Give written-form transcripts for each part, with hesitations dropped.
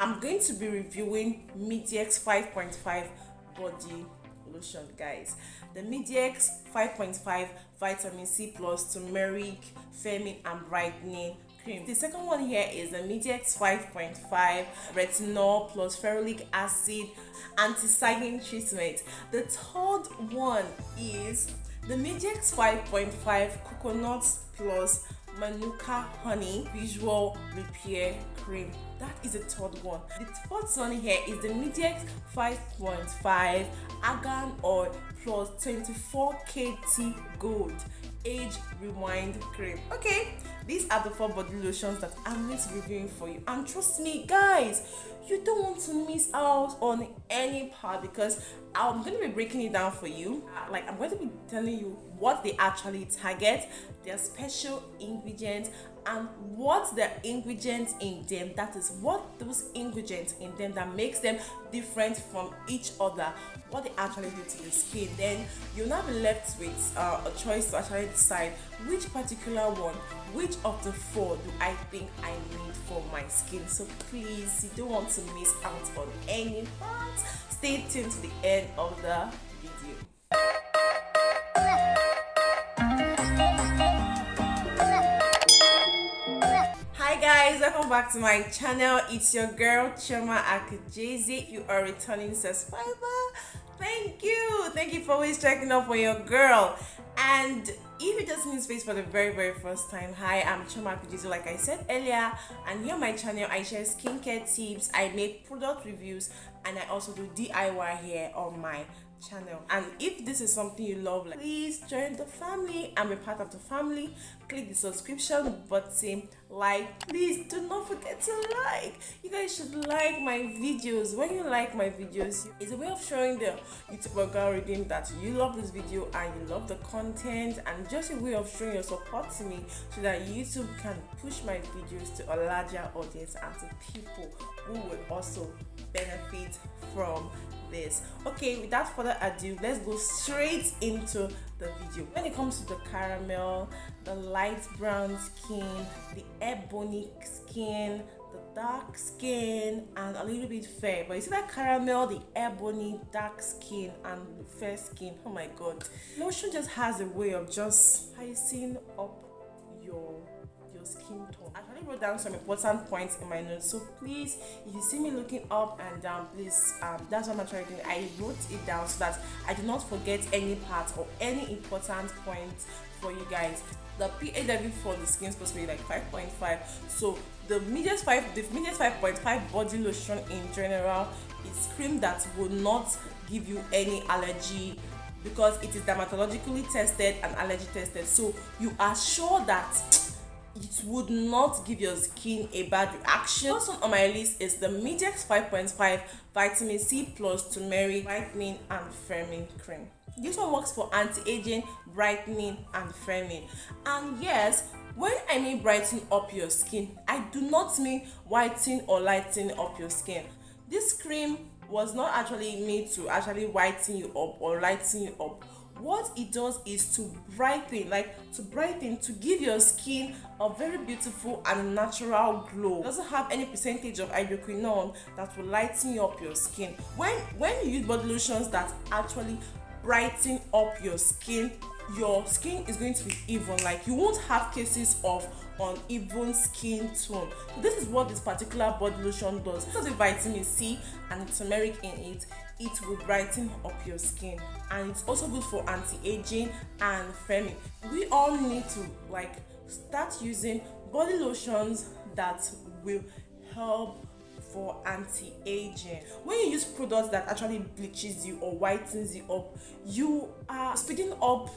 I'm going to be reviewing Medix 5.5 body lotion, guys. The Medix 5.5 Vitamin C plus Turmeric Firming and Brightening cream. The second one here is the Medix 5.5 Retinol plus Ferulic Acid Anti-sagging treatment. The third one is the Medix 5.5 Coconut plus Manuka Honey Visual Repair Cream. That is the third one. The fourth one here is the Medix 5.5 Argan Oil plus 24 KT Gold Age Rewind Cream. Okay, these are the 4 body lotions that I'm going to be reviewing for you. And trust me, guys, you don't want to miss out on any part because I'm going to be breaking it down for you. Like, I'm going to be telling you what they actually target, their special ingredients, and what the ingredients in them, that is what those ingredients in them that makes them different from each other, what they actually do to the skin. Then you'll now be left with a choice to actually decide which particular one, which of the 4 do I think I need for my skin. So please, you don't want to miss out on any part. Stay tuned to the end of the video. Hi guys, welcome back to my channel. It's your girl Chioma Akujeze. If you are a returning subscriber, thank you for always checking up on your girl. And if you just need space for the very first time, hi, I'm Chioma Akujeze, like I said earlier, and here on my channel I share skincare tips, I make product reviews, and I also do DIY here on my channel. And if this is something you love, like, please join the family and be part of the family. Click the subscription button, like, please do not forget to like. You guys should like my videos. When you like my videos, it's a way of showing the YouTube algorithm that you love this video and you love the content, and just a way of showing your support to me so that YouTube can push my videos to a larger audience and to people who will also benefit from this. Okay, without further ado, let's go straight into the video. When it comes to the caramel, the light brown skin, the ebony skin, the dark skin, and a little bit fair, but you see that caramel, the ebony, dark skin, and fair skin, oh my god, lotion just has a way of just spicing up your skin tone. I actually wrote down some important points in my notes, so please, if you see me looking up and down, please, that's what I'm trying to do. I wrote it down so that I do not forget any part or any important points for you guys. The PAW for the skin is supposed to be like 5.5. So the Medix 5.5 body lotion in general is cream that will not give you any allergy, because it is dermatologically tested and allergy tested, so you are sure that it would not give your skin a bad reaction. First one on my list is the Medix 5.5 Vitamin C plus Turmeric Brightening and Firming Cream. This one works for anti-aging, brightening, and firming. And yes, when I mean brighten up your skin, I do not mean whiten or lighten up your skin. This cream was not actually made to actually whiten you up or lighten you up. What it does is to brighten, to give your skin a very beautiful and natural glow. It doesn't have any percentage of hydroquinone that will lighten you up your skin. When you use body lotions that actually brighten up your skin is going to be even. Like, you won't have cases of uneven skin tone. So this is what this particular body lotion does. It has a vitamin C and turmeric in it. It will brighten up your skin, and it's also good for anti-aging and firming. We all need to start using body lotions that will help for anti-aging. When you use products that actually bleaches you or whitens you up, you are speeding up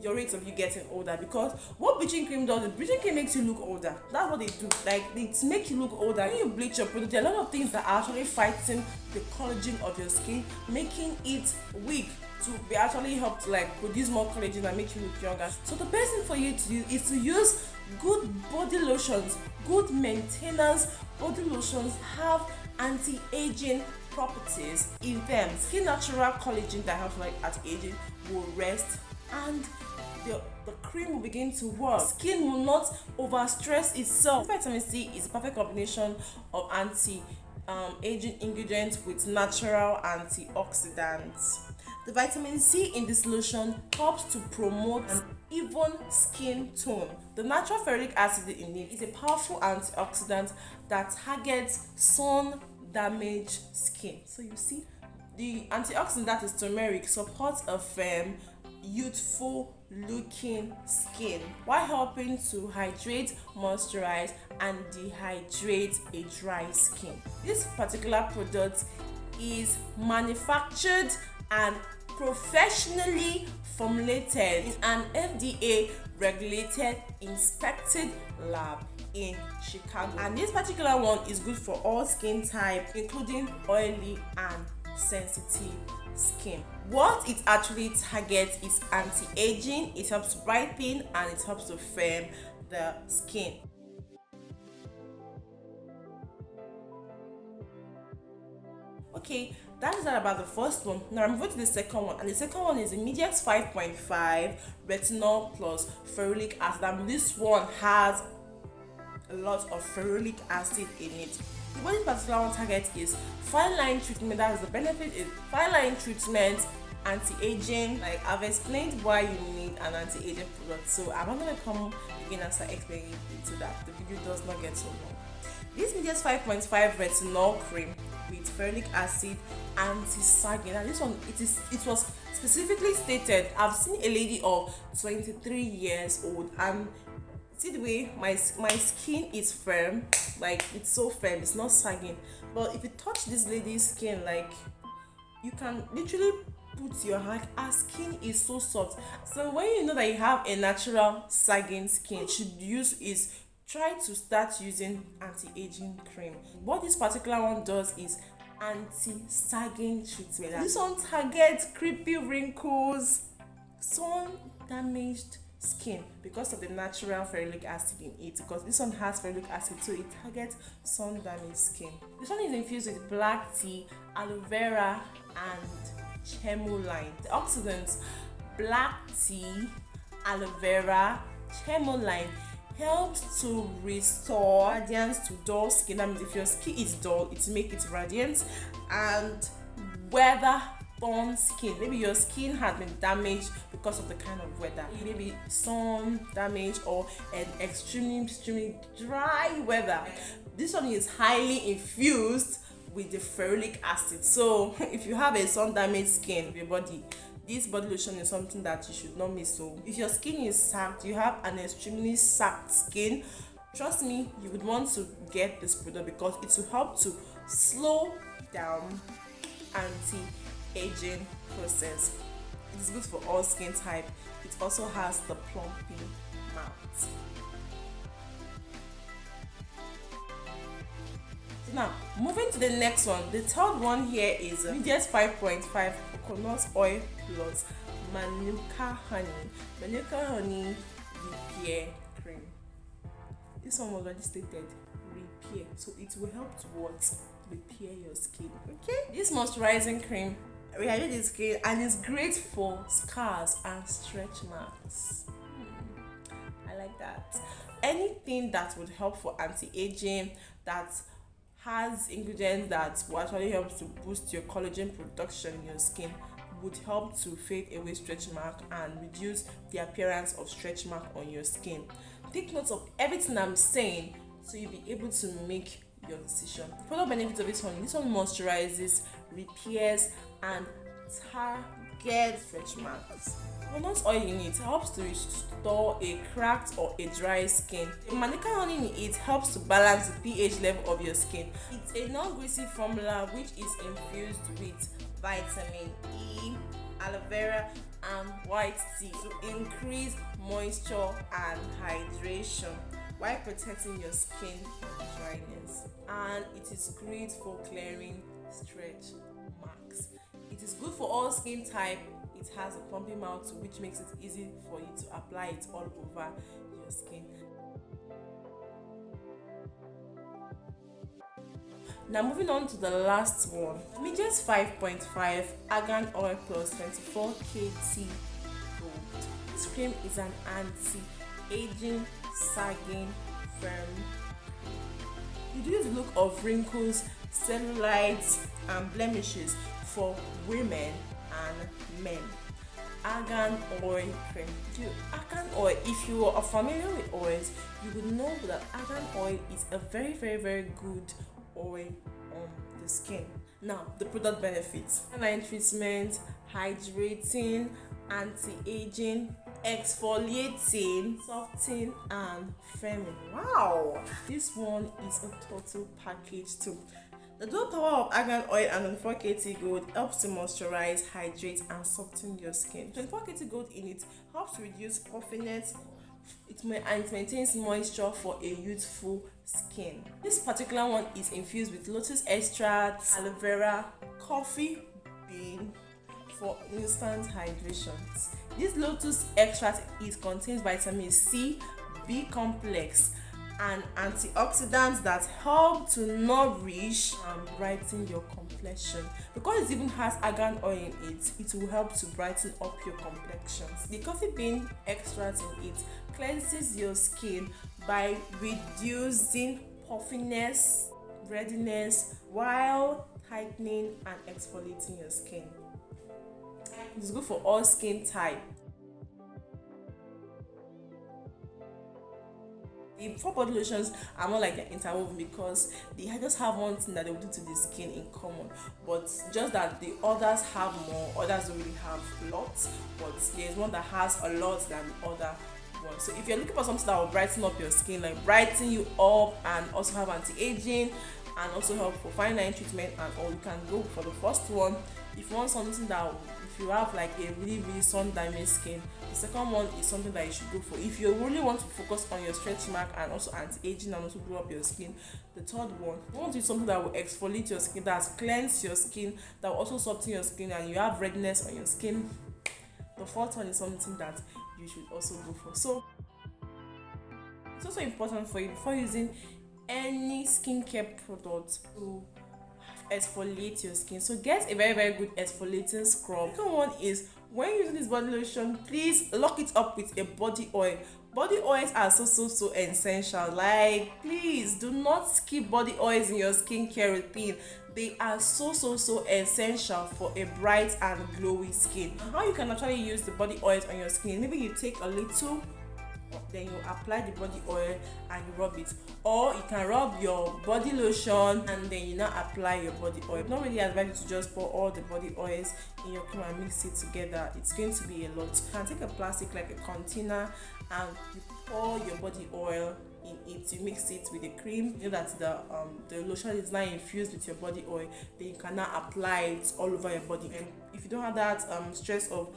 your rate of you getting older, because what bleaching cream does, bleaching cream makes you look older. That's what they do. They make you look older. When you bleach your product, there are a lot of things that are actually fighting the collagen of your skin, making it weak to be actually help to produce more collagen and make you look younger. So the best thing for you to do is to use good body lotions. Good maintenance body lotions have anti-aging properties in them. Skin natural collagen that helps anti-aging will rest, and the cream will begin to work. Skin will not overstress itself. Vitamin C is a perfect combination of anti aging ingredients with natural antioxidants. The vitamin C in this lotion helps to promote an even skin tone. The natural ferulic acid in it is a powerful antioxidant that targets sun damaged skin. So you see, the antioxidant, that is turmeric, supports a firm, youthful looking skin while helping to hydrate, moisturize, and dehydrate a dry skin. This particular product is manufactured and professionally formulated in an FDA regulated inspected lab in Chicago, and this particular one is good for all skin types, including oily and sensitive skin. What it actually targets is anti-aging, it helps to brighten, and it helps to firm the skin. Okay, that is all about the first one. Now I'm going to the second one, and the second one is the Medix 5.5 Retinol plus Ferulic Acid, and this one has a lot of ferulic acid in it. What this particular one target is fine line treatment. That is the benefit is fine line treatment, anti-aging. Like I've explained why you need an anti-aging product, so I'm not gonna come again and start explaining it so that the video does not get so long. This Medix 5.5 retinol cream with ferulic acid anti-sagging, and this one it was specifically stated. I've seen a lady of 23 years old, and see the way my skin is firm, like it's so firm, it's not sagging. But if you touch this lady's skin, like you can literally put your hand, her skin is so soft. So when you know that you have a natural sagging skin, what you should use is try to start using anti-aging cream. What this particular one does is anti-sagging treatment. This one targets creepy wrinkles, sun damaged skin because of the natural ferulic acid in it, because this one has ferulic acid, so it targets sun damaged skin. This one is infused with black tea, aloe vera, and chamomile. The oxidants black tea, aloe vera, chamomile helps to restore radiance to dull skin. That means if your skin is dull, it makes it radiant. And weather torn skin, maybe your skin has been damaged because of the kind of weather, maybe sun damage or an extremely dry weather. This one is highly infused with the ferulic acid. So if you have a sun damaged skin, your body, this body lotion is something that you should not miss. So if your skin is sagged, you have an extremely sagged skin, trust me, you would want to get this product because it will help to slow down anti-aging process. It is good for all skin type. It also has the plumping mouth. Now, moving to the next one, the third one here is Medix 5.5 Coconut Oil plus Manuka Honey. Manuka Honey Repair Cream. This one was already stated, repair. So it will help to what? Repair your skin. Okay? This moisturizing cream rehydrates the skin and is great for scars and stretch marks. I like that. Anything that would help for anti-aging, that has ingredients that will actually help to boost your collagen production in your skin, would help to fade away stretch mark and reduce the appearance of stretch mark on your skin. Take note of everything I'm saying so you'll be able to make your decision. The product benefits of this one moisturizes, repairs, and targets stretch marks. Coconut oil in it helps to restore a cracked or a dry skin. The Manuka honey in it helps to balance the pH level of your skin. It's a non-greasy formula which is infused with vitamin E, aloe vera, and white tea to increase moisture and hydration while protecting your skin from dryness. And it is great for clearing stretch marks. It is good for all skin type. It has a plumping mouth which makes it easy for you to apply it all over your skin. Now moving on to the last one, Medix 5.5 Argan Oil plus 24 KT Gold. This cream is an anti-aging, sagging, firm. Reduce the look of wrinkles, cellulite, and blemishes for women and men. Argan oil cream. Argan oil, if you are familiar with oils, you would know that argan oil is a very good oil on the skin. Now, the product benefits: line treatment, hydrating, anti-aging, exfoliating, softening, and firming. Wow, this one is a total package too. The dual power of argan oil and 24KT gold helps to moisturize, hydrate, and soften your skin. 24KT gold in it helps reduce puffiness. It maintains moisture for a youthful skin. This particular one is infused with lotus extract, aloe vera, coffee bean for instant hydration. This lotus extract contains vitamin C, B complex, and antioxidants that help to nourish and brighten your complexion. Because it even has argan oil in it, it will help to brighten up your complexions. The coffee bean extract in it cleanses your skin by reducing puffiness, redness, while tightening and exfoliating your skin. It's good for all skin type. The 4 body lotions are more like they're interwoven because they just have one thing that they will do to the skin in common, but just that the others have more, others don't really have lots, but there's one that has a lot than the other one. So if you're looking for something that will brighten up your skin, like brighten you up and also have anti-aging and also help for fine line treatment and all, you can go for the first one. If you want something that, if you have like a really sun damaged skin, the second one is something that you should go for. If you really want to focus on your stretch mark and also anti-aging and also grow up your skin, the third one, you want to do something that will exfoliate your skin, that cleanse your skin, that will also soften your skin, and you have redness on your skin, the fourth one is something that you should also go for. So it's also important for you, before using any skincare product, to exfoliate your skin. So get a very good exfoliating scrub. The second one is, when using this body lotion, please lock it up with a body oil. Body oils are so essential. Like, please do not skip body oils in your skincare routine. They are so essential for a bright and glowy skin. And how you can actually use the body oils on your skin: maybe you take a little, then you apply the body oil and you rub it, or you can rub your body lotion and then you now apply your body oil. Not really advise you to just pour all the body oils in your cream and mix it together. It's going to be a lot. You can take a plastic like a container and you pour your body oil in it. You mix it with the cream. You know that the lotion is now infused with your body oil. Then you can now apply it all over your body. And if you don't have that stress of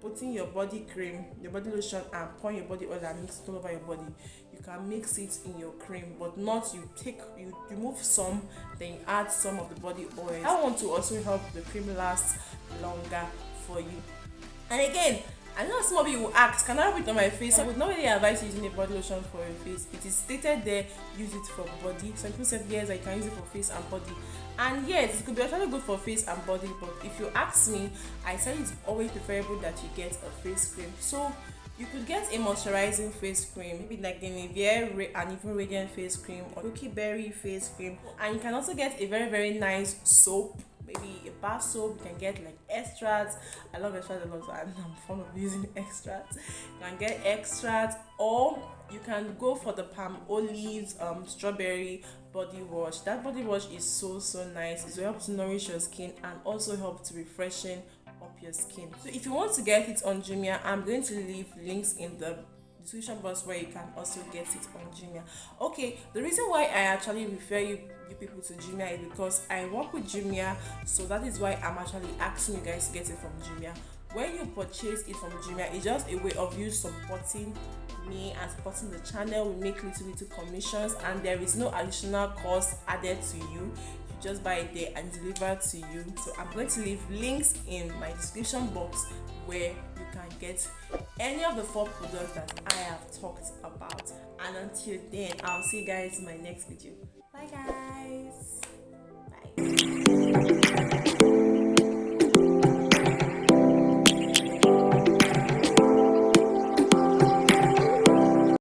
putting your body cream, your body lotion, and pouring your body oil and mix it all over your body, you can mix it in your cream, but not you remove some, then you add some of the body oil. I want to also help the cream last longer for you. And again, I know some of you will ask, can I rub it on my face? I would not really advise using a body lotion for your face. It is stated there, use it for body. Some people said yes, I can use it for face and body. And yes, it could be actually good for face and body, but if you ask me, I say it's always preferable that you get a face cream. So you could get a moisturizing face cream, maybe like the Nivea and even Radiant face cream, or Cookie Berry face cream. And you can also get a very nice soap, maybe a bar soap. You can get like extracts. I love extracts a lot, and I'm fond of using extracts. You can get extracts, or you can go for the Palmolive strawberry body wash. That body wash is so nice. It will help to nourish your skin and also help to refreshen up your skin. So if you want to get it on Jumia, I'm going to leave links in the description box where you can also get it on Jumia. Okay, the reason why I actually refer you people to Jumia is because I work with Jumia, so that is why I'm actually asking you guys to get it from Jumia. When you purchase it from Jumia, it's just a way of you supporting me and supporting the channel. We make little commissions, and there is no additional cost added to you. You just buy it there and deliver to you. So I'm going to leave links in my description box where you can get any of the 4 products that I have talked about. And until then, I'll see you guys in my next video. Bye guys. Bye.